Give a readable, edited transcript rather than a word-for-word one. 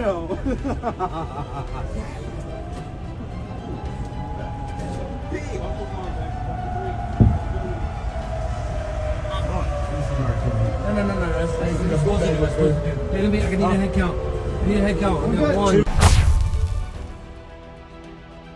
No. That's supposed to do. I need a head count. I need a head count. I got 1.